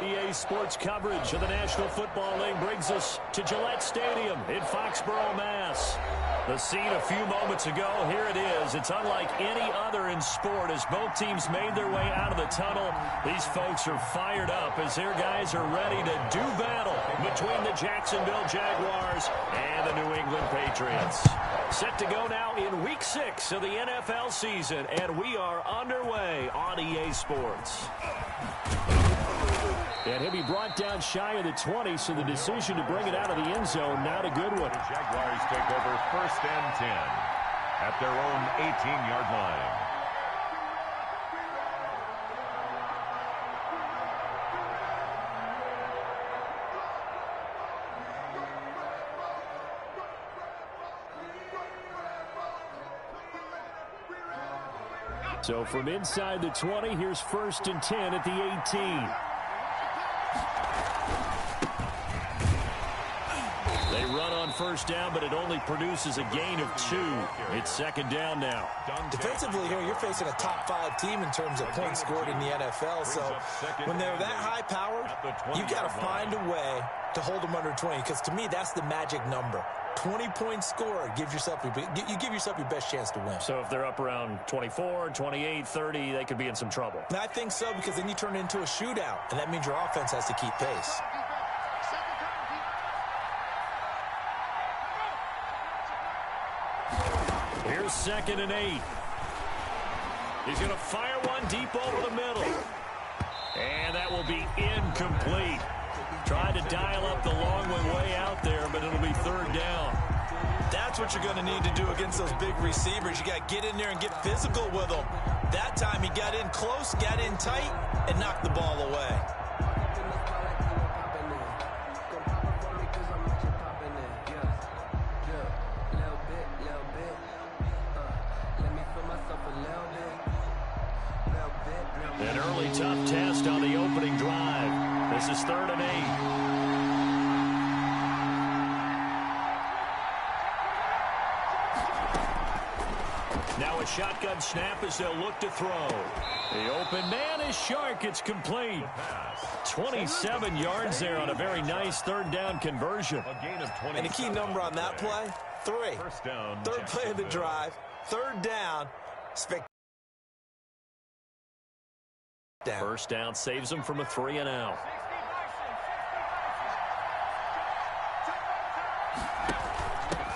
EA Sports coverage of the National Football League brings us to Gillette Stadium in Foxborough, Mass. The scene a few moments ago, here it is. It's unlike any other in sport as both teams made their way out of the tunnel. These folks are fired up as their guys are ready to do battle between the Jacksonville Jaguars and the New England Patriots. Set to go now in Week 6 of the NFL season, and we are underway on EA Sports. And he'll be brought down shy of the 20, so the decision to bring it out of the end zone, not a good one. The Jaguars take over 1st and 10 at their own 18-yard line. So from inside the 20, here's 1st and 10 at the 18. They run on 1st down, but it only produces a gain of 2. It's 2nd down now. Defensively here, you're facing a top 5 team in terms of points scored in the NFL. So when they're that high-powered, you've got to find a way to hold them under 20, because to me, that's the magic number. 20-point score, you give yourself your best chance to win. So if they're up around 24, 28, 30, they could be in some trouble. And I think so, because then you turn it into a shootout, and that means your offense has to keep pace. Here's 2nd and 8. He's going to fire one deep over the middle. And that will be incomplete. Tried to dial up the long way out there, but it'll be 3rd down. That's what you're going to need to do against those big receivers. You got to get in there and get physical with them. That time he got in close, got in tight, and knocked the ball away. An early tough test on the opening drive. This is 3rd and 8. Now a shotgun snap as they'll look to throw. The open man is Shark. It's complete. 27 yards there on a very nice 3rd down conversion. And the key number on that play, 3. 3rd play of the drive, 3rd down. Spectacular. 1st down saves them from a 3 and out.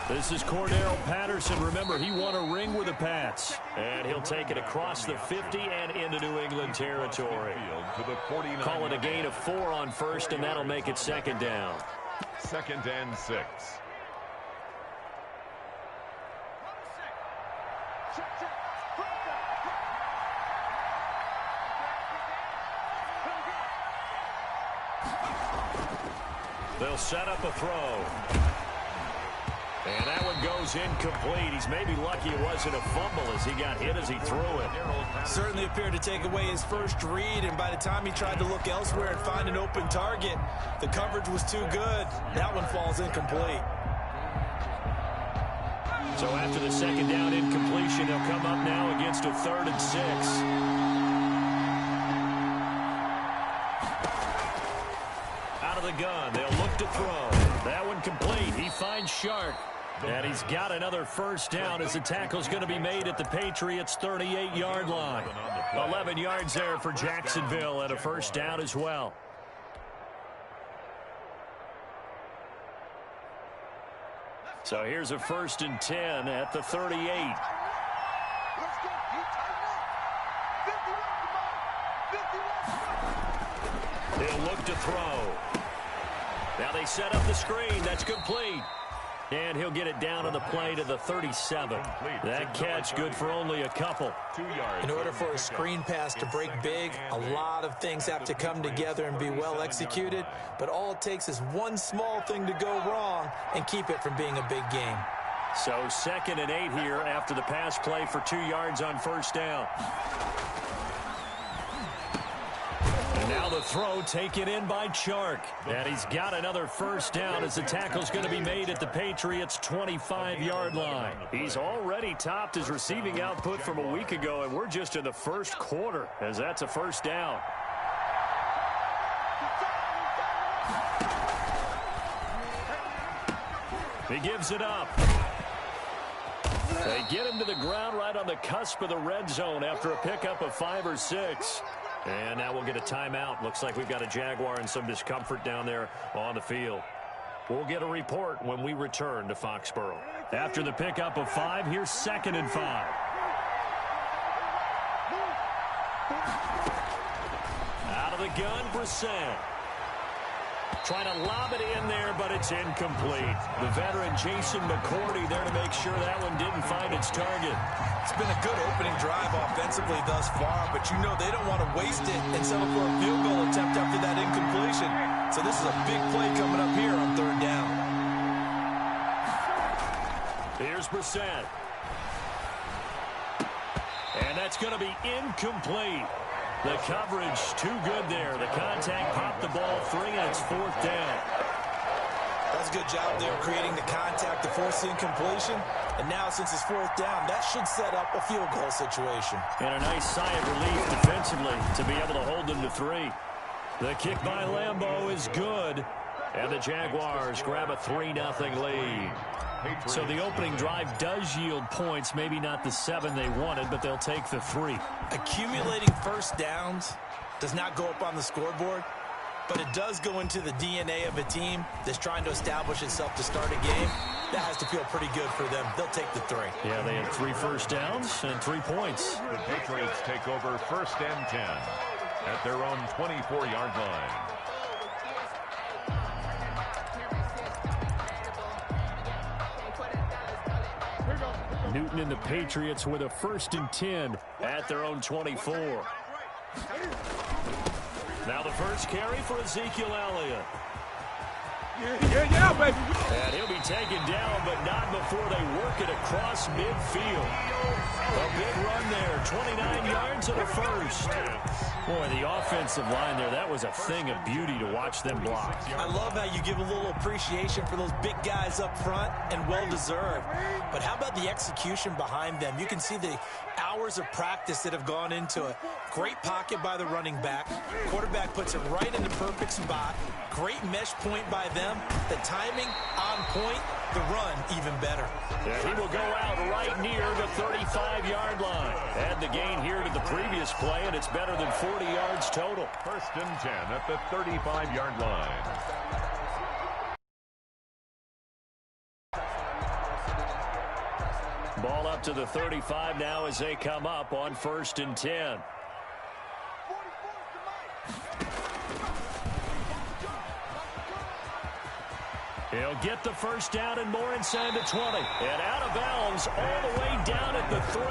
This is Cordero Patterson. Remember, he won a ring with the Pats. And he'll take it across the 50 and into New England territory. Call it a gain of 4 on 1st, and that'll make it 2nd down. 2nd and 6. They'll set up a throw. And that one goes incomplete. He's maybe lucky it wasn't a fumble as he got hit as he threw it. Certainly appeared to take away his first read, and by the time he tried to look elsewhere and find an open target, the coverage was too good. That one falls incomplete. So after the 2nd down incompletion, they'll come up now against a 3rd and 6. Out of the gun, they'll look to throw. That one complete. He finds Shark. And he's got another 1st down as the tackle's going to be made at the Patriots' 38-yard line. 11 yards there for Jacksonville and a 1st down as well. So here's a 1st and 10 at the 38. They'll look to throw. Now they set up the screen. That's complete. And he'll get it down on the play to the 37. That catch good for only a couple. 2 yards. In order for a screen pass to break big, a lot of things have to come together and be well executed. But all it takes is one small thing to go wrong and keep it from being a big game. So 2nd and 8 here after the pass play for 2 yards on 1st down. And now the throw taken in by Chark. And he's got another 1st down as the tackle's going to be made at the Patriots' 25-yard line. He's already topped his receiving output from a week ago, and we're just in the 1st quarter as that's a 1st down. He gives it up. They get him to the ground right on the cusp of the red zone after a pickup of 5 or 6. And now we'll get a timeout. Looks like we've got a Jaguar in some discomfort down there on the field. We'll get a report when we return to Foxborough. After the pickup of 5, here's 2nd and 5. Out of the gun, Brissett. Trying to lob it in there, but it's incomplete. The veteran Jason McCourty there to make sure that one didn't find its target. It's been a good opening drive offensively thus far, but you know they don't want to waste it and settle for a field goal attempt after that incompletion. So this is a big play coming up here on 3rd down. Here's Brissett. And that's going to be incomplete. The coverage too good there. The contact popped the ball free, and it's 4th down. That's a good job there creating the contact to force the incompletion. And now since it's 4th down, that should set up a field goal situation. And a nice sigh of relief defensively to be able to hold them to 3. The kick by Lambeau is good. And the Jaguars grab a 3-0 lead. So the opening drive does yield points, maybe not the 7 they wanted, but they'll take the 3. Accumulating first downs does not go up on the scoreboard, but it does go into the DNA of a team that's trying to establish itself to start a game. That has to feel pretty good for them. They'll take the 3. Yeah, they had 3 first downs and 3 points. The Patriots take over 1st and 10 at their own 24-yard line. Newton and the Patriots with a 1st and 10 at their own 24. Now the first carry for Ezekiel Elliott. Yeah, baby. And he'll be taken down, but not before they work it across midfield. A big run there, 29 yards and a 1st. Boy, the offensive line there, that was a thing of beauty to watch them block. I love how you give a little appreciation for those big guys up front, and well-deserved. But how about the execution behind them? You can see the hours of practice that have gone into it. Great pocket by the running back. Quarterback puts it right in the perfect spot. Great mesh point by them. The timing on point. The run even better. Yeah, he will go out right near the 35-yard line. Add the gain here to the previous play, and it's better than 40 yards total. 1st and 10 at the 35-yard line. Ball up to the 35 now as they come up on 1st and 10. He'll get the first down and more inside the 20. And out of bounds all the way down at the 3.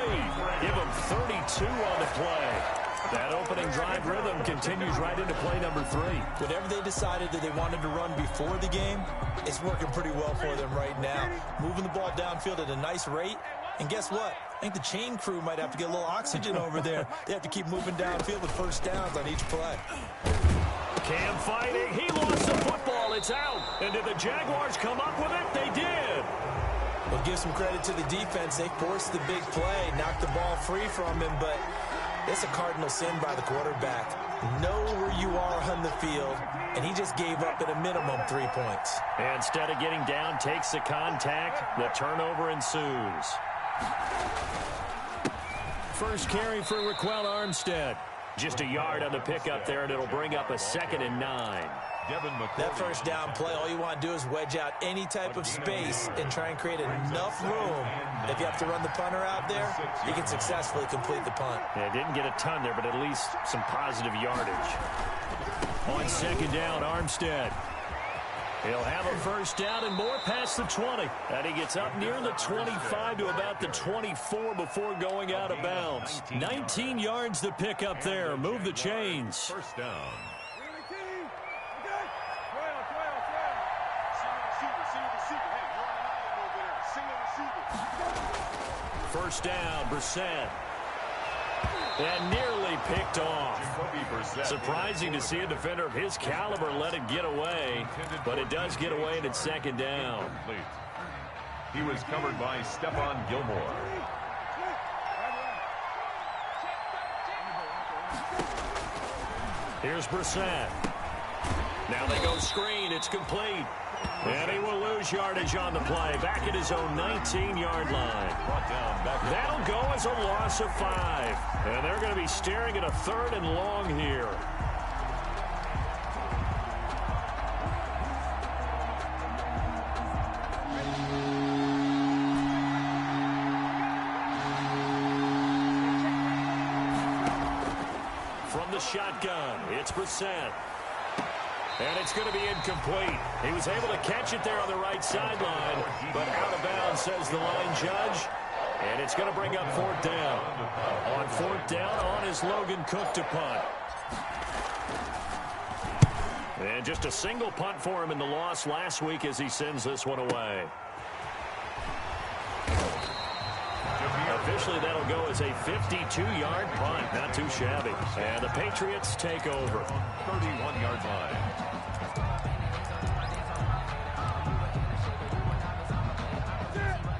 Give him 32 on the play. That opening drive rhythm continues right into play number 3. Whatever they decided that they wanted to run before the game, it's working pretty well for them right now. Moving the ball downfield at a nice rate. And guess what? I think the chain crew might have to get a little oxygen over there. They have to keep moving downfield with first downs on each play. Cam fighting. He lost the football. It's out. And did the Jaguars come up with it? They did. We'll give some credit to the defense. They forced the big play, knocked the ball free from him, but it's a cardinal sin by the quarterback. Know where you are on the field, and he just gave up at a minimum 3 points. And instead of getting down, takes the contact. The turnover ensues. First carry for Raquel Armstead. Just a yard on the pickup there, and it'll bring up a 2nd and 9. That first down play, all you want to do is wedge out any type of space and try and create enough room. If you have to run the punter out there, you can successfully complete the punt. Yeah, didn't get a ton there, but at least some positive yardage. On 2nd down, Armstead. He'll have a first down and more past the 20. And he gets up near the 25 to about the 24 before going out of bounds. 19 yards to pick up there. Move the chains. First down. First down, Brissett. And nearly picked off. Surprising to see a defender of his caliber let it get away, but it does get away and it's 2nd down. He was covered by Stephon Gilmore. Here's Brissett. Now they go screen. It's complete. And he will lose yardage on the play, back at his own 19-yard line. That'll go as a loss of 5. And they're going to be staring at a 3rd and long here. From the shotgun, it's Brissett. And it's going to be incomplete. He was able to catch it there on the right sideline, but out of bounds, says the line judge. And it's going to bring up 4th down. On 4th down, on is Logan Cook to punt. And just a single punt for him in the loss last week as he sends this one away. Officially, that'll go as a 52-yard punt. Not too shabby. And the Patriots take over. 31-yard line.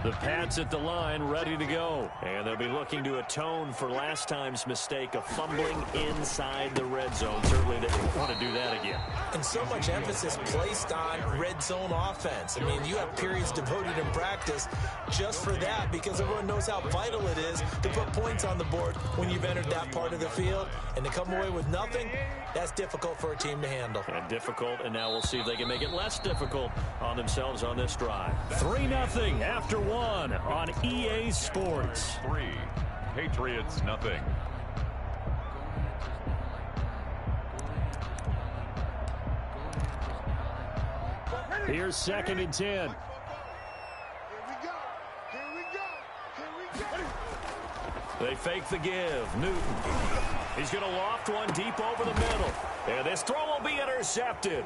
The Pats at the line, ready to go. And they'll be looking to atone for last time's mistake of fumbling inside the red zone. Certainly they don't want to do that again. And so much emphasis placed on red zone offense. I mean, you have periods devoted in practice just for that because everyone knows how vital it is to put points on the board when you've entered that part of the field. And to come away with nothing, that's difficult for a team to handle. And difficult, and now we'll see if they can make it less difficult on themselves on this drive. 3-0 after 1 on EA Sports. 3, Patriots 0. Here's 2nd and 10. They fake the give. Newton. He's going to loft one deep over the middle. And this throw will be intercepted.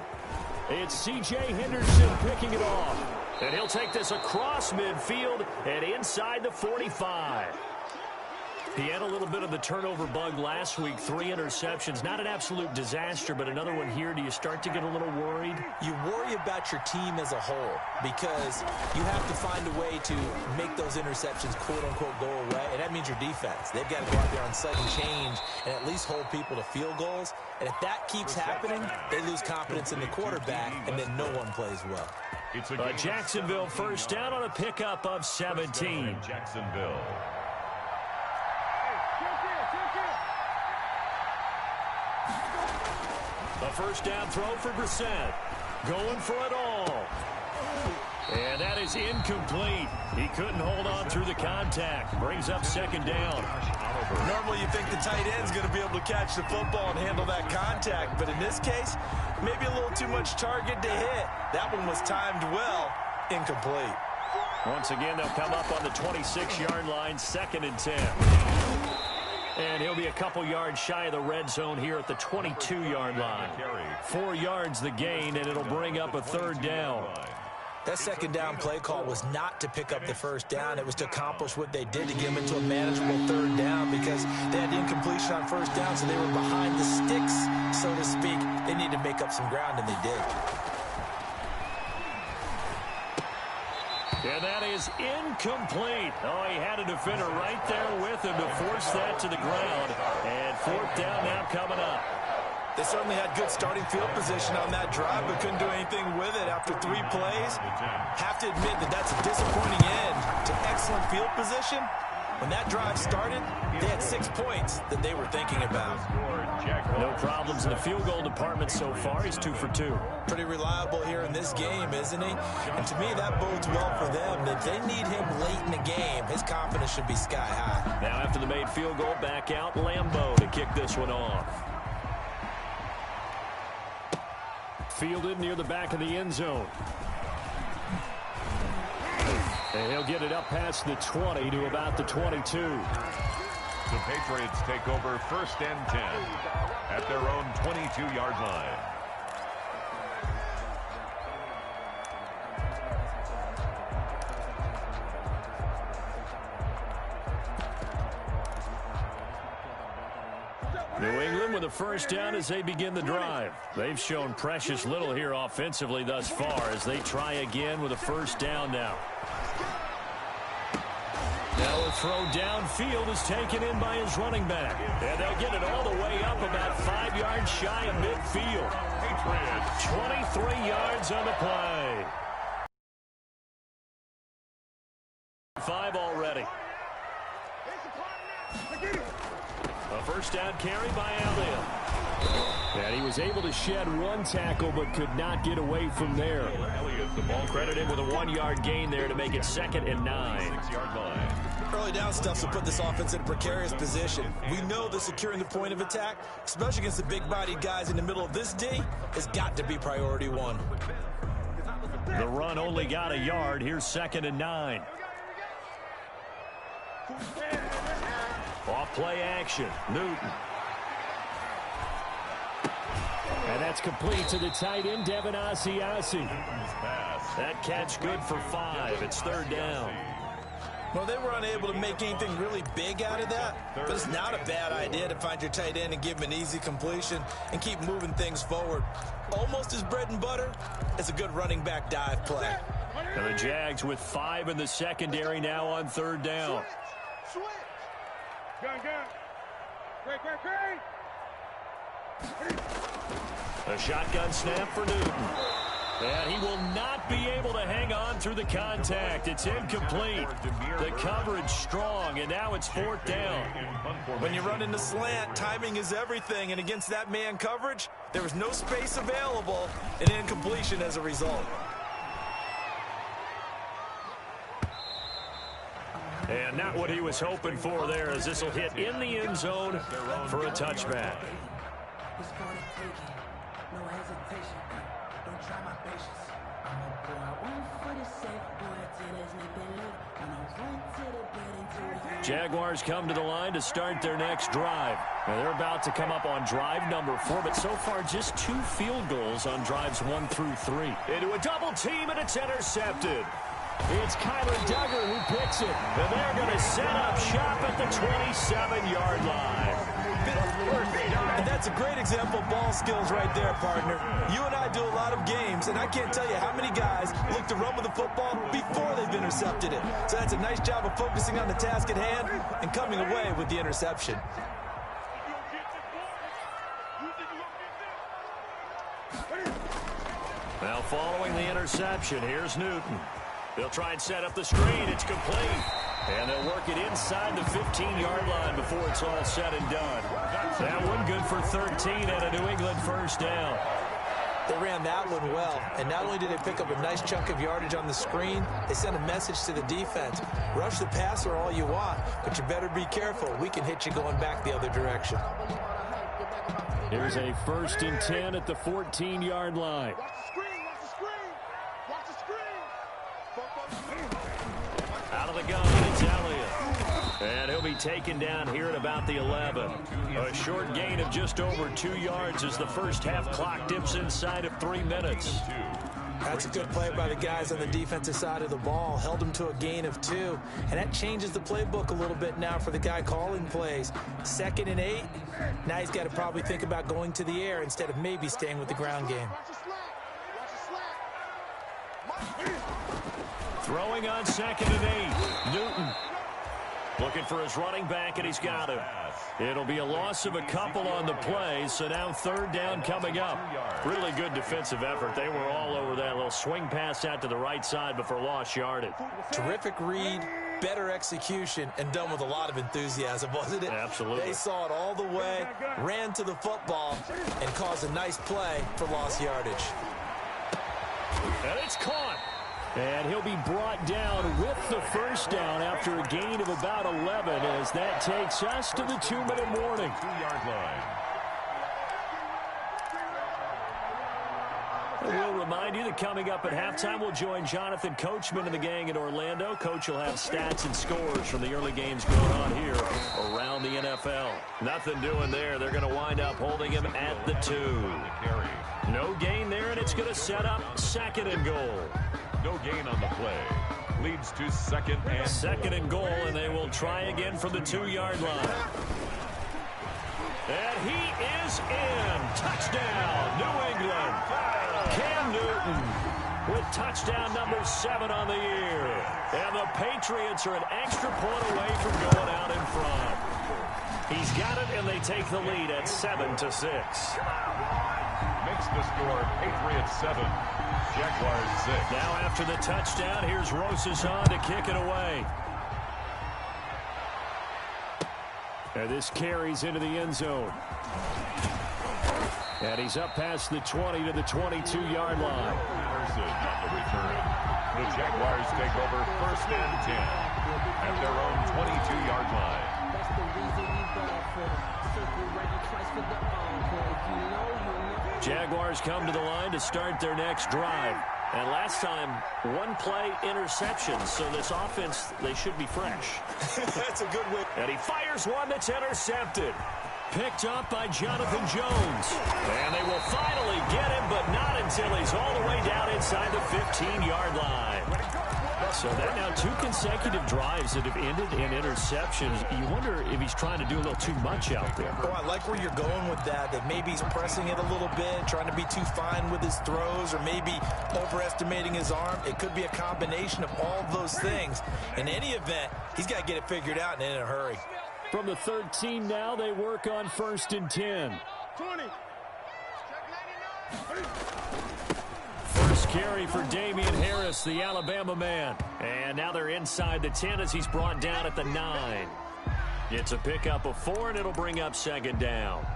It's C.J. Henderson picking it off. And he'll take this across midfield and inside the 45. He had a little bit of the turnover bug last week, 3 interceptions. Not an absolute disaster, but another one here. Do you start to get a little worried? You worry about your team as a whole because you have to find a way to make those interceptions, quote-unquote, go away, and that means your defense. They've got to go out there on sudden change and at least hold people to field goals. And if that keeps happening, they lose confidence in the quarterback, and then no one plays well. Jacksonville first down on a pickup of 17. Jacksonville. A first down throw for Brissett. Going for it all. And that is incomplete. He couldn't hold on through the contact. Brings up 2nd down. Normally you think the tight end's going to be able to catch the football and handle that contact, but in this case, maybe a little too much target to hit. That one was timed well. Incomplete. Once again, they'll come up on the 26-yard line, 2nd and 10. And he'll be a couple yards shy of the red zone here at the 22-yard line. 4 yards the gain, and it'll bring up a 3rd down. That 2nd down play call was not to pick up the 1st down. It was to accomplish what they did to get them into a manageable 3rd down because they had incompletion on 1st down, so they were behind the sticks, so to speak. They needed to make up some ground, and they did. And that is incomplete. Oh, he had a defender right there with him to force that to the ground. And 4th down now coming up. They certainly had good starting field position on that drive, but couldn't do anything with it after 3 plays. Have to admit that that's a disappointing end to excellent field position. When that drive started, they had 6 points that they were thinking about. No problems in the field goal department so far. He's 2 for 2. Pretty reliable here in this game, isn't he? And to me, that bodes well for them. If they need him late in the game, his confidence should be sky high. Now after the made field goal, back out Lambeau to kick this one off. Fielded near the back of the end zone. And he'll get it up past the 20 to about the 22. The Patriots take over 1st and 10 at their own 22-yard line. New England with a first down as they begin the drive. They've shown precious little here offensively thus far as they try again with a first down now. Now a throw downfield is taken in by his running back. And they'll get it all the way up about 5 yards shy of midfield. Patriots. 23 yards on the play. 5 already. A first down carry by Elliott. And he was able to shed one tackle but could not get away from there. Elliott, the ball Credited with a 1-yard gain there to make it 2nd and 9. 6-yard line. Early down stuff will put this offense in a precarious position. We know that securing the point of attack, especially against the big-bodied guys in the middle of this D, has got to be priority 1. The run only got a yard. Here's 2nd and 9. Off play action. Newton. And that's complete to the tight end, Devin Asiasi. That catch good for 5. It's 3rd down. Well, they were unable to make anything really big out of that, but it's not a bad idea to find your tight end and give him an easy completion and keep moving things forward. Almost as bread and butter as a good running back dive play. And the Jags with 5 in the secondary now on 3rd down. A shotgun snap for Newton. And he will not be able to hang on through the contact. It's incomplete. The coverage strong, and now it's 4th down. When you run into slant, timing is everything, and against that man coverage, there was no space available, and incompletion as a result. And not what he was hoping for there, as this will hit in the end zone for a touchback. Jaguars come to the line to start their next drive. Now they're about to come up on drive number 4, but so far just 2 field goals on drives 1 through 3. Into a double team, and it's intercepted. It's Kyler Duggar who picks it, and they're going to set up shop at the 27-yard line. And that's a great example of ball skills right there, partner. You and I do a lot of games, and I can't tell you how many guys look to run with the football before they've intercepted it. So that's a nice job of focusing on the task at hand and coming away with the interception. Now following the interception, here's Newton. They'll try and set up the screen. It's complete. And they'll work it inside the 15-yard line before it's all said and done. That one good for 13 and a New England first down. They ran that one well, and not only did they pick up a nice chunk of yardage on the screen, they sent a message to the defense. Rush the passer all you want, but you better be careful. We can hit you going back the other direction. Here's a 1st and 10 at the 14-yard line. Out of the gun, it's Elliott. And he'll be taken down here at about the 11. A short gain of just over 2 yards as the first half clock dips inside of 3 minutes. That's a good play by the guys on the defensive side of the ball. Held him to a gain of 2. And that changes the playbook a little bit now for the guy calling plays. 2nd and 8. Now he's got to probably think about going to the air instead of maybe staying with the ground game. Throwing on 2nd and 8. Newton looking for his running back, and he's got him. It'll be a loss of a couple on the play, so now 3rd down coming up. Really good defensive effort. They were all over that little swing pass out to the right side before lost yardage. Terrific read, better execution, and done with a lot of enthusiasm, wasn't it? Absolutely. They saw it all the way, ran to the football, and caused a nice play for lost yardage. And it's caught. And he'll be brought down with the first down after a gain of about 11 as that takes us to the 2-minute warning. 2-yard line. We'll remind you that coming up at halftime, we'll join Jonathan Coachman and the gang in Orlando. Coach will have stats and scores from the early games going on here around the NFL. Nothing doing there. They're going to wind up holding him at the 2. No gain there, and it's going to set up 2nd and goal. No gain on the play. Leads to 2nd and 2nd and goal, and they will try again from the 2-yard line. And he is in. Touchdown, New England. Cam Newton with touchdown number 7 on the year. And the Patriots are an extra point away from going out in front. He's got it, and they take the lead at 7-6. Makes the score Patriots 7, Jaguars 6. Now after the touchdown, here's Rosas on to kick it away. And this carries into the end zone. And he's up past the 20 to the 22-yard line. Anderson on the return. The Jaguars take over 1st and 10 at their own 22-yard line. That's the reason we ball for circle right twice for the encore. You know. Jaguars come to the line to start their next drive. And last time, one play interception. So this offense, they should be fresh. That's a good way. And he fires one that's intercepted. Picked up by Jonathan Jones. And they will finally get him, but not until he's all the way down inside the 15-yard line. So that now 2 consecutive drives that have ended in interceptions. You wonder if he's trying to do a little too much out there. Oh, I like where you're going with that maybe he's pressing it a little bit, trying to be too fine with his throws, or maybe overestimating his arm. It could be a combination of all of those things. In any event, he's got to get it figured out and in a hurry. From the 13 now, they work on 1st and 10. 20. First carry for Damian Harris, the Alabama man. And now they're inside the 10 as he's brought down at the 9. It's a pickup of 4, and it'll bring up 2nd down.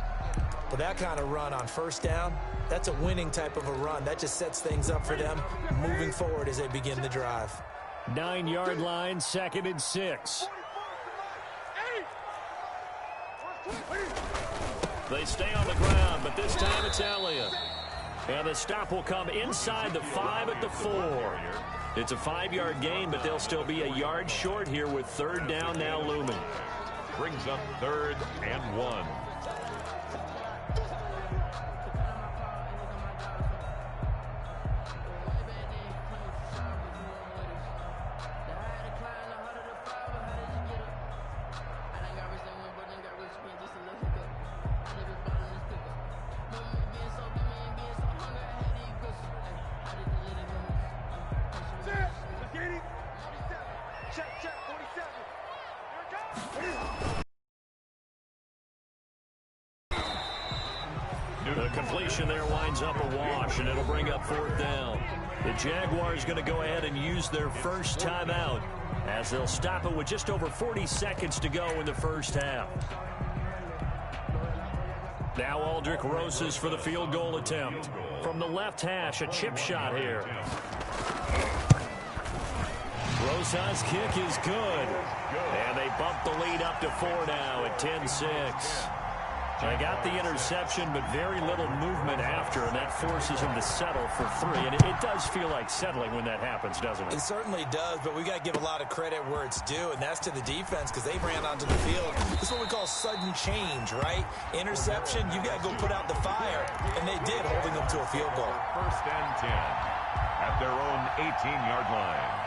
But that kind of run on 1st down, that's a winning type of a run. That just sets things up for them moving forward as they begin the drive. 9-yard line, 2nd and 6. They stay on the ground, but this time it's Elliott. And the stop will come inside the 5 at the 4. It's a 5-yard gain, but they'll still be a yard short here with 3rd down now looming. Brings up 3rd and 1. The completion there winds up a wash, and it'll bring up 4th down. The Jaguars going to go ahead and use their first timeout as they'll stop it with just over 40 seconds to go in the first half. Now Aldrick Rosas for the field goal attempt. From the left hash, a chip shot here. Rosas' kick is good. And they bump the lead up to 4 now at 10-6. They got the interception, but very little movement after, and that forces him to settle for 3. And it does feel like settling when that happens, doesn't it? It certainly does, but we got to give a lot of credit where it's due, and that's to the defense because they ran onto the field. This is what we call sudden change, right? Interception, you got to go put out the fire, and they did, holding them to a field goal. 1st and 10 at their own 18-yard line.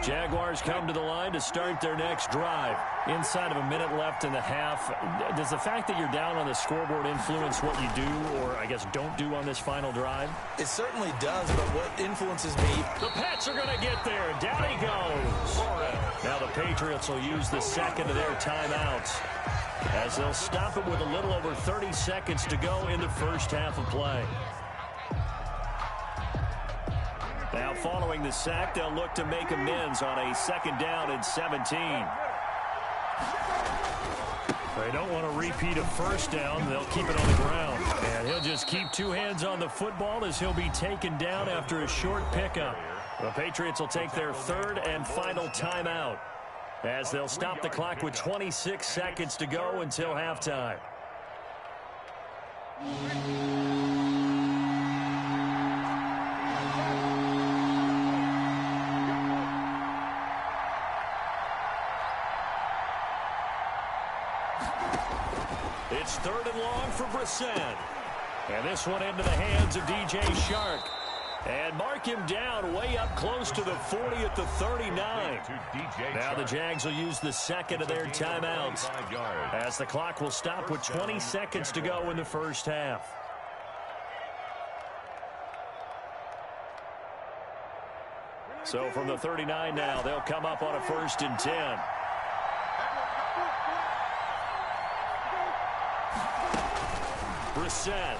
Jaguars come to the line to start their next drive. Inside of a minute left in the half, does the fact that you're down on the scoreboard influence what you do, or I guess don't do on this final drive? It certainly does, but what influences me... The Pats are going to get there. Down he goes. Now the Patriots will use the 2nd of their timeouts as they'll stop it with a little over 30 seconds to go in the first half of play. Now following the sack, they'll look to make amends on a 2nd down and 17. They don't want to repeat a 1st down. They'll keep it on the ground. And he'll just keep 2 hands on the football as he'll be taken down after a short pickup. The Patriots will take their 3rd and final timeout as they'll stop the clock with 26 seconds to go until halftime. It's 3rd and long for Brissett. And this one into the hands of DJ Shark. And mark him down way up close to the 40 at the 39. Now the Jags will use the 2nd of their timeouts as the clock will stop with 20 seconds to go in the first half. So from the 39 now, they'll come up on a 1st and 10. Brissett.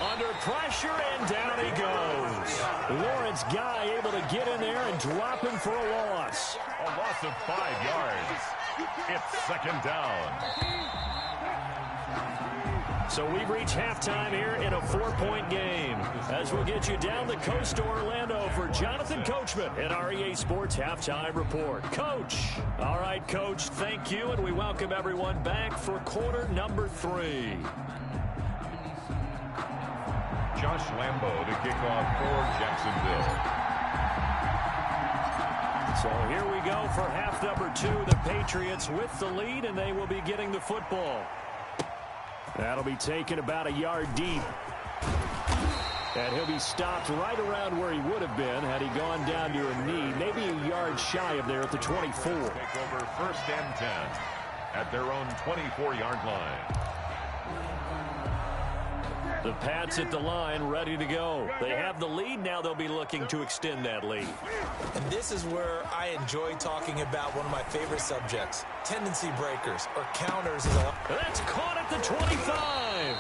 Under pressure, and down he goes. Lawrence Guy able to get in there and drop him for a loss. A loss of 5 yards. It's 2nd down. So we've reached halftime here in a 4-point game. As we'll get you down the coast to Orlando for Jonathan Coachman at our EA Sports Halftime Report. Coach. All right, Coach, thank you, and we welcome everyone back for quarter number 3. Josh Lambo to kick off for Jacksonville. So here we go for half number 2. The Patriots with the lead, and they will be getting the football. That'll be taken about a yard deep. And he'll be stopped right around where he would have been had he gone down to a knee, maybe a yard shy of there at the 24. Take over 1st and 10 at their own 24-yard line. The Pats at the line, ready to go. They have the lead. Now they'll be looking to extend that lead. And this is where I enjoy talking about one of my favorite subjects, tendency breakers or counters. That's caught at the 25.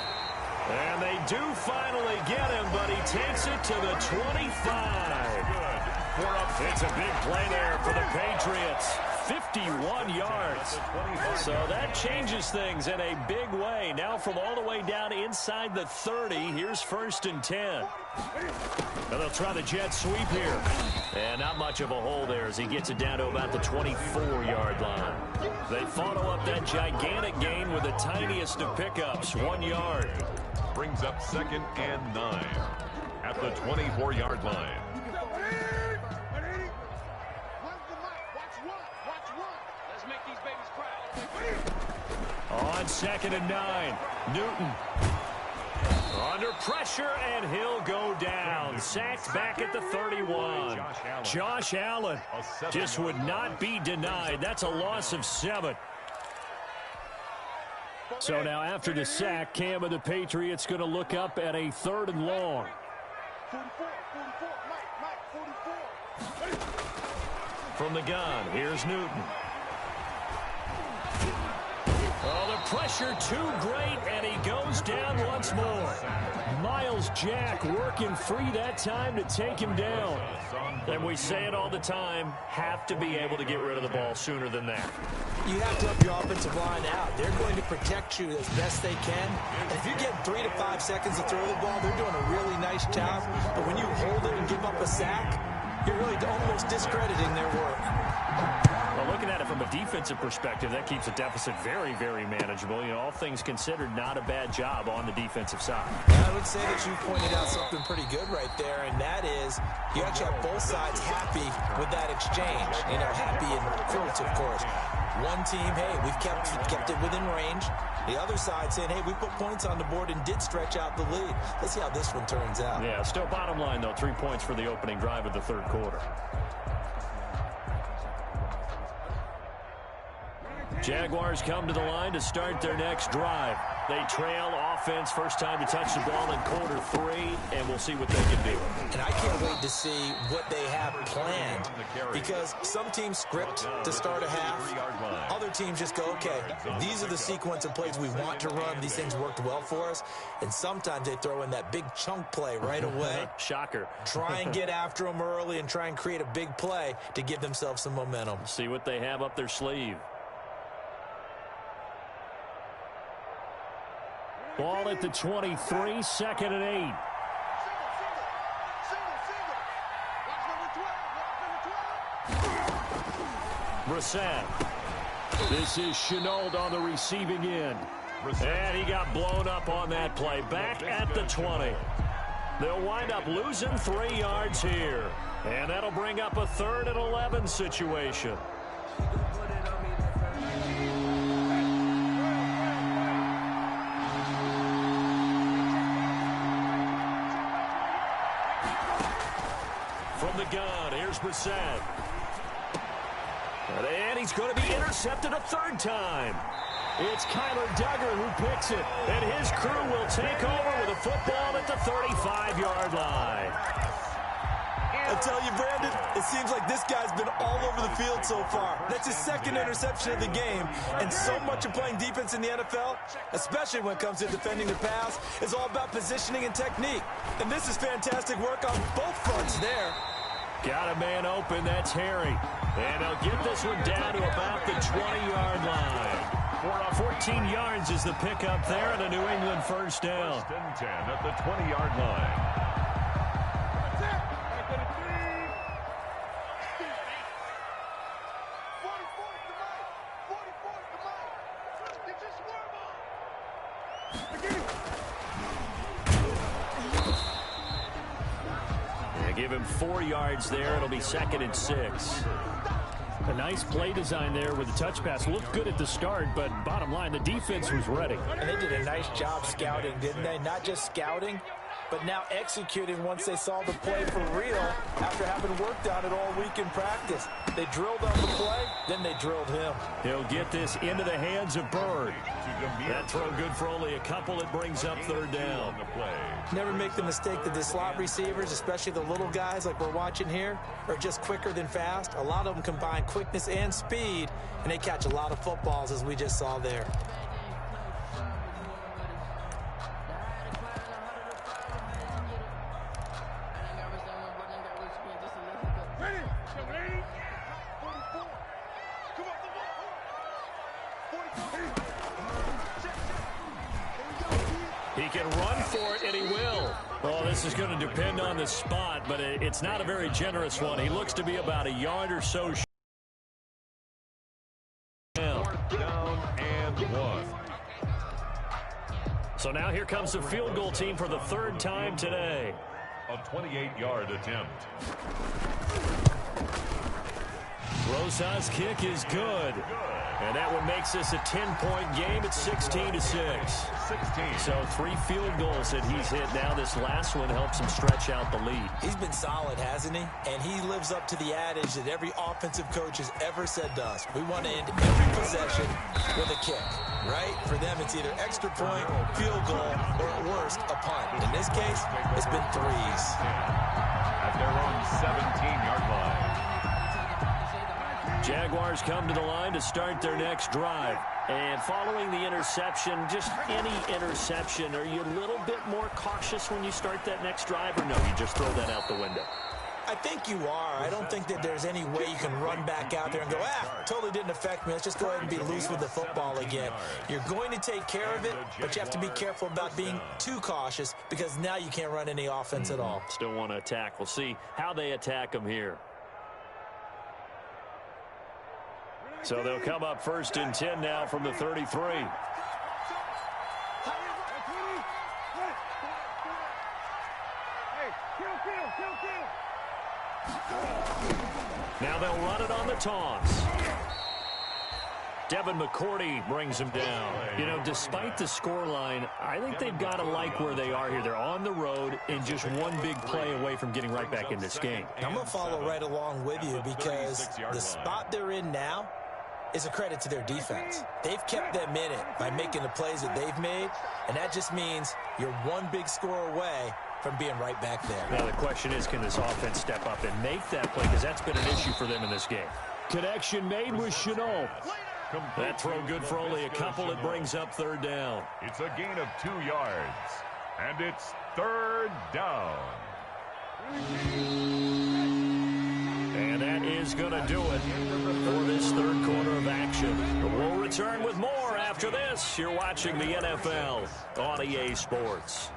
And they do finally get him, but he takes it to the 25. It's a big play there for the Patriots. 51 yards. So that changes things in a big way. Now from all the way down inside the 30, here's 1st and 10. And they'll try the jet sweep here. And not much of a hole there as he gets it down to about the 24-yard line. They follow up that gigantic gain with the tiniest of pickups, 1 yard. Brings up 2nd and 9 at the 24-yard line. On 2nd and 9, Newton. Under pressure, and he'll go down. Sacked back at the 31. Josh Allen just would not be denied. That's a loss of 7. So now after the sack, Cam of the Patriots going to look up at a 3rd and long. From the gun, here's Newton. Oh, the pressure too great, and he goes down once more. Miles Jack working free that time to take him down. And we say it all the time, have to be able to get rid of the ball sooner than that. You have to help your offensive line out. They're going to protect you as best they can. And if you get 3 to 5 seconds to throw the ball, they're doing a really nice job. But when you hold it and give up a sack, you're really almost discrediting their work. Well, looking at it from a defensive perspective, that keeps the deficit very, very manageable. You know, all things considered, not a bad job on the defensive side. I would say that you pointed out something pretty good right there, and that is you actually have both sides happy with that exchange. You know, happy in quotes, of course. One team, hey, we've kept it within range. The other side saying, hey, we put points on the board and did stretch out the lead. Let's see how this one turns out. Yeah, still bottom line, though, 3 points for the opening drive of the 3rd quarter. Jaguars come to the line to start their next drive. They trail offense, first time to touch the ball in quarter 3, and we'll see what they can do. And I can't wait to see what they have planned, because some teams script to start a half. Other teams just go, okay, these are the sequence of plays we want to run. These things worked well for us. And sometimes they throw in that big chunk play right away. Shocker. Try and get after them early and try and create a big play to give themselves some momentum. See what they have up their sleeve. Ball at the 23, 2nd and 8. Brissett. This is Chenault on the receiving end. And he got blown up on that play. Back at the 20. They'll wind up losing 3 yards here. And that'll bring up a 3rd and 11 situation. From the gun, here's Brissett. And he's going to be intercepted a 3rd time. It's Kyler Duggar who picks it. And his crew will take over with a football at the 35-yard line. I tell you, Brandon, it seems like this guy's been all over the field so far. That's his second interception of the game, and so much of playing defense in the NFL, especially when it comes to defending the pass, is all about positioning and technique. And this is fantastic work on both fronts there. Got a man open, that's Harry. And they'll get this one down to about the 20-yard line. 14 yards is the pickup there, and a New England first down. First and 10 at the 20-yard line. Give him 4 yards there. It'll be 2nd and 6. A nice play design there with the touch pass. Looked good at the start, but bottom line, the defense was ready. And they did a nice job scouting, didn't they? Not just scouting, but now executing once they saw the play for real after having worked on it all week in practice. They drilled on the play, then they drilled him. He'll get this into the hands of Bird. That throw good for only a couple. It brings up 3rd down. Never make the mistake that the slot receivers, especially the little guys like we're watching here, are just quicker than fast. A lot of them combine quickness and speed, and they catch a lot of footballs, as we just saw there. He can run for it, and he will. Well, this is going to depend on the spot, but it's not a very generous one. He looks to be about a yard or so down. 4th down and 1. So now here comes the field goal team for the 3rd time today. A 28-yard attempt. Rosas' kick is good. And that one makes this a 10-point game at 16-6. 16. So 3 field goals that he's hit now. This last one helps him stretch out the lead. He's been solid, hasn't he? And he lives up to the adage that every offensive coach has ever said to us. We want to end every possession with a kick, right? For them, it's either extra point, field goal, or at worst, a punt. In this case, it's been 3s. At their own 17-yard line. Jaguars come to the line to start their next drive. And following the interception, just any interception, are you a little bit more cautious when you start that next drive, or no, you just throw that out the window? I think you are. I don't think that there's any way you can run back out there and go, totally didn't affect me. Let's just go ahead and be loose with the football again. You're going to take care of it, but you have to be careful about being too cautious because now you can't run any offense at all. Still want to attack. We'll see how they attack them here. So they'll come up 1st and 10 now from the 33. Now they'll run it on the taunts. Devin McCourty brings him down. You know, despite the scoreline, I think they've got to like where they are here. They're on the road and just one big play away from getting right back in this game. I'm going to follow right along with you because the spot they're in now is a credit to their defense. They've kept them in it by making the plays that they've made, and that just means you're one big score away from being right back there. Now the question is, can this offense step up and make that play, because that's been an issue for them in this game. Connection made with Chenault. That throw good for only a couple. It brings up 3rd down. It's a gain of 2 yards, and it's 3rd down. And that is going to do it for this 3rd quarter of action. We'll return with more after this. You're watching the NFL on EA Sports.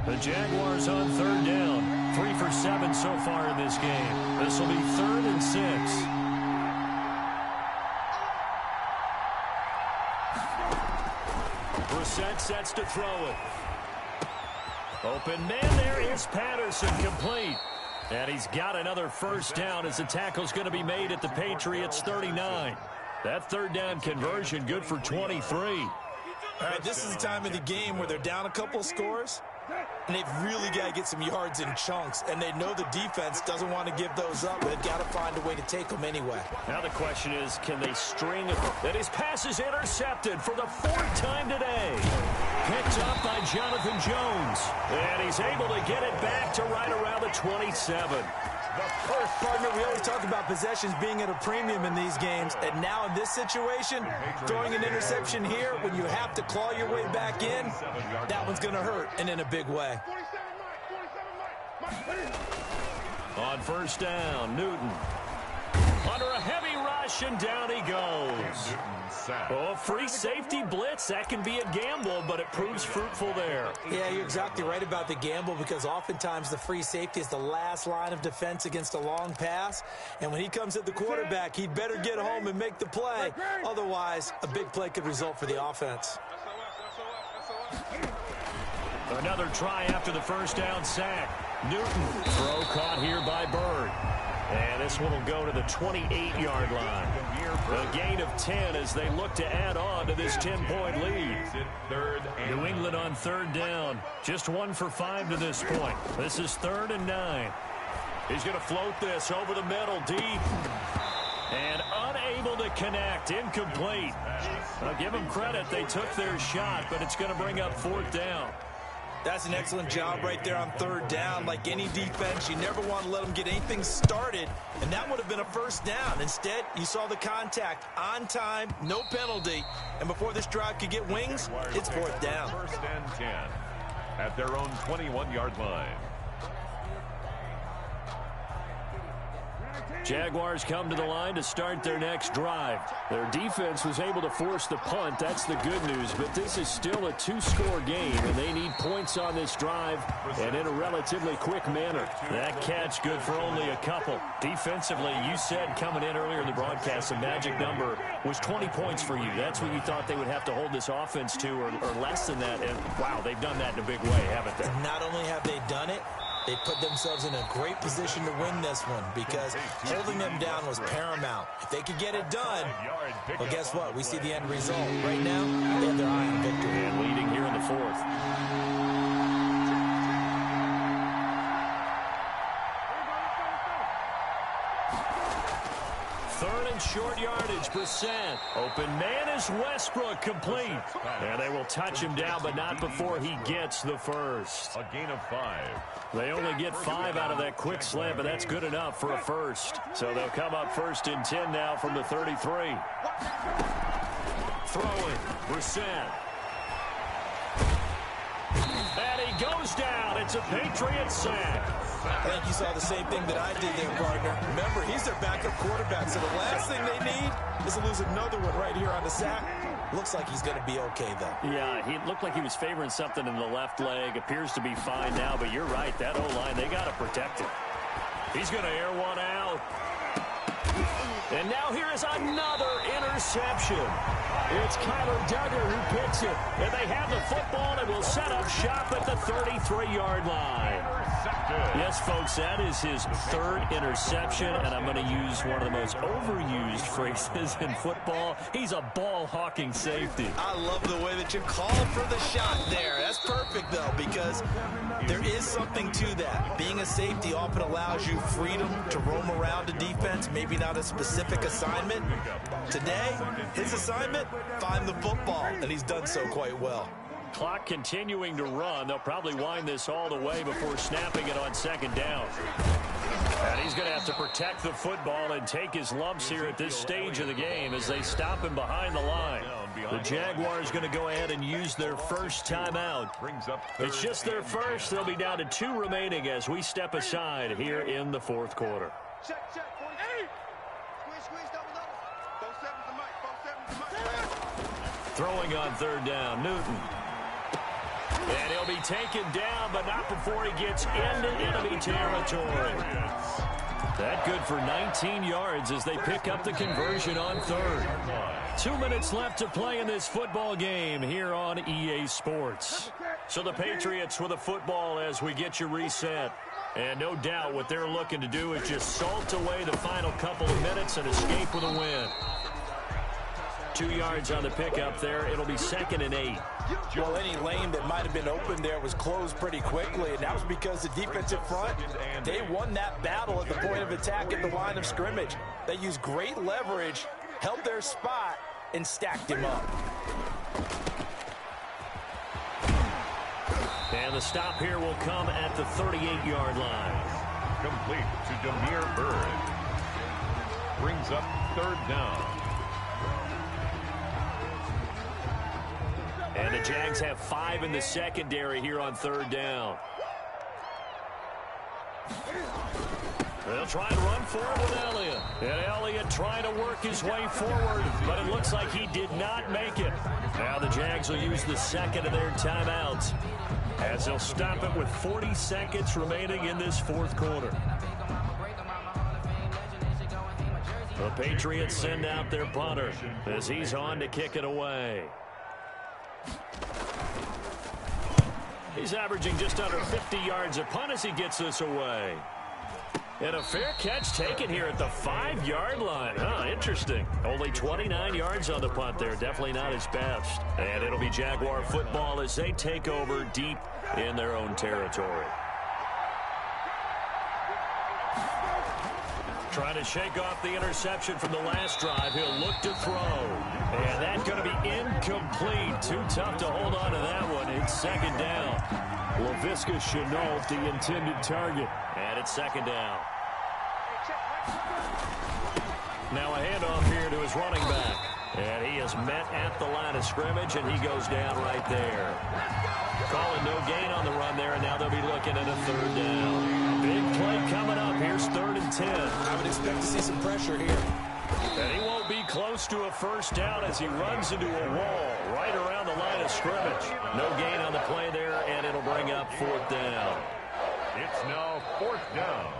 The Jaguars on 3rd down. 3 for 7 so far in this game. This will be 3rd and 6. Brissett sets to throw it. Open man there is Patterson, complete. And he's got another first down as the tackle's going to be made at the Patriots 39. That 3rd down conversion good for 23. All right, this is the time of the game where they're down a couple of scores, and they've really got to get some yards in chunks, and they know the defense doesn't want to give those up. They've got to find a way to take them anyway. Now the question is, can they string it? And his pass is intercepted for the 4th time today. Picked up by Jonathan Jones, and he's able to get it back to right around the 27. Partner, we always talk about possessions being at a premium in these games, and now in this situation, throwing an interception here when you have to claw your way back in, that one's going to hurt, and in a big way. On first down, Newton. Under a heavy rush, and down he goes. Oh, free safety blitz. That can be a gamble, but it proves fruitful there. Yeah, you're exactly right about the gamble, because oftentimes the free safety is the last line of defense against a long pass. And when he comes at the quarterback, he'd better get home and make the play. Otherwise, a big play could result for the offense. Another try after the first down sack. Newton, throw caught here by Bird. And this one will go to the 28-yard line. A gain of 10 as they look to add on to this 10-point lead. New England on 3rd down. Just 1 for 5 to this point. This is 3rd and 9. He's going to float this over the middle, deep. And unable to connect. Incomplete. I'll give them credit. They took their shot, but it's going to bring up 4th down. That's an excellent job right there on 3rd down. Like any defense, you never want to let them get anything started, and that would have been a first down. Instead, you saw the contact on time, no penalty, and before this drive could get wings, it's 4th down. 1st and 10 at their own 21-yard line. Jaguars come to the line to start their next drive. Their defense was able to force the punt. That's the good news. But this is still a 2-score game, and they need points on this drive and in a relatively quick manner. That catch good for only a couple. Defensively, you said coming in earlier in the broadcast, the magic number was 20 points for you. That's what you thought they would have to hold this offense to, or less than that. And, wow, they've done that in a big way, haven't they? Not only have they done it, they put themselves in a great position to win this one, because holding them down was paramount. If they could get it done, well, guess what? We see the end result. Right now, they have their eye on victory. And leading here in the 4th. Short yardage, Brissett. Open man is Westbrook, complete. And they will touch him down, but not before he gets the first. A gain of 5. They only get 5 out of that quick slant, but that's good enough for a first. So they'll come up 1st and 10 now from the 33. Throwing, Brissett. And he goes down. It's a Patriots sack. I think you saw the same thing that I did there, partner. Remember, he's their backup quarterback, so the last thing they need is to lose another one right here on the sack. Looks like he's going to be okay, though. Yeah, he looked like he was favoring something in the left leg. Appears to be fine now, but you're right. That O-line, they got to protect him. He's going to air one out. And now here is another interception. It's Kyler Duggar who picks it. And they have the football and will set up shop at the 33-yard line. Yes, folks, that is his 3rd interception, and I'm going to use one of the most overused phrases in football. He's a ball-hawking safety. I love the way that you call for the shot there. That's perfect, though, because there is something to that. Being a safety often allows you freedom to roam around a defense, maybe not a specific assignment. Today, his assignment, find the football, and he's done so quite well. Clock continuing to run. They'll probably wind this all the way before snapping it on 2nd down. And he's going to have to protect the football and take his lumps here at this stage of the game as they stop him behind the line. The Jaguars going to go ahead and use their first timeout. It's just their first. They'll be down to 2 remaining as we step aside here in the 4th quarter. Throwing on 3rd down, Newton. And he'll be taken down, but not before he gets into enemy territory. That good for 19 yards as they pick up the conversion on 3rd. 2 minutes left to play in this football game here on EA Sports. So the Patriots with a football as we get you reset. And no doubt what they're looking to do is just salt away the final couple of minutes and escape with a win. 2 yards on the pickup there. It'll be 2nd and 8. Well, any lane that might have been open there was closed pretty quickly, and that was because the defensive front, they won that battle at the point of attack at the line of scrimmage. They used great leverage, held their spot, and stacked him up. And the stop here will come at the 38-yard line. Complete to Demir Bird. Brings up 3rd down. And the Jags have 5 in the secondary here on 3rd down. They'll try and run for it with Elliott. And Elliott trying to work his way forward, but it looks like he did not make it. Now the Jags will use the 2nd of their timeouts as they'll stop it with 40 seconds remaining in this 4th quarter. The Patriots send out their punter as he's on to kick it away. He's averaging just under 50 yards a punt as he gets this away. And a fair catch taken here at the 5-yard line. Interesting. Only 29 yards on the punt there. Definitely not his best. And it'll be Jaguar football as they take over deep in their own territory. Trying to shake off the interception from the last drive. He'll look to throw. And that's going to be incomplete. Too tough to hold on to that one. It's 2nd down. LaVisca Chenault, the intended target. And it's 2nd down. Now a handoff here to his running back. And he is met at the line of scrimmage, and he goes down right there. Calling no gain on the run there, and now they'll be looking at a 3rd down. Big play coming up. Here's 3rd and 10. I would expect to see some pressure here. And he won't be close to a 1st down as he runs into a wall right around the line of scrimmage. No gain on the play there, and it'll bring up 4th down. It's now 4th down.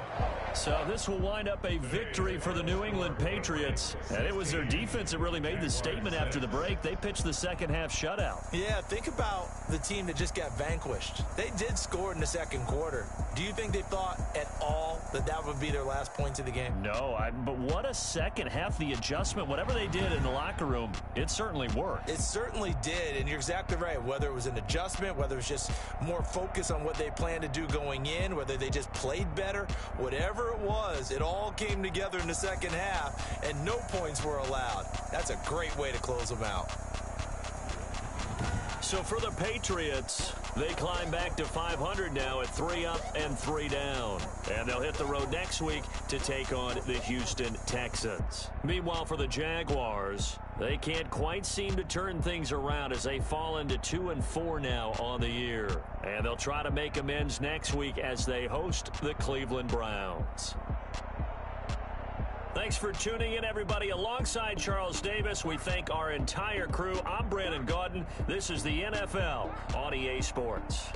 So this will wind up a victory for the New England Patriots. And it was their defense that really made the statement after the break. They pitched the 2nd half shutout. Yeah, think about the team that just got vanquished. They did score in the 2nd quarter. Do you think they thought at all that that would be their last points of the game? No, but what a 2nd half. The adjustment, whatever they did in the locker room, it certainly worked. It certainly did, and you're exactly right. Whether it was an adjustment, whether it was just more focus on what they planned to do going in, whether they just played better, whatever it was, it all came together in the 2nd half, and no points were allowed. That's a great way to close them out. So for the Patriots, they climb back to 500 now at 3 up and 3 down. And they'll hit the road next week to take on the Houston Texans. Meanwhile, for the Jaguars, they can't quite seem to turn things around as they fall into 2-4 now on the year. And they'll try to make amends next week as they host the Cleveland Browns. Thanks for tuning in, everybody. Alongside Charles Davis, we thank our entire crew. I'm Brandon Gaudin. This is the NFL on EA Sports.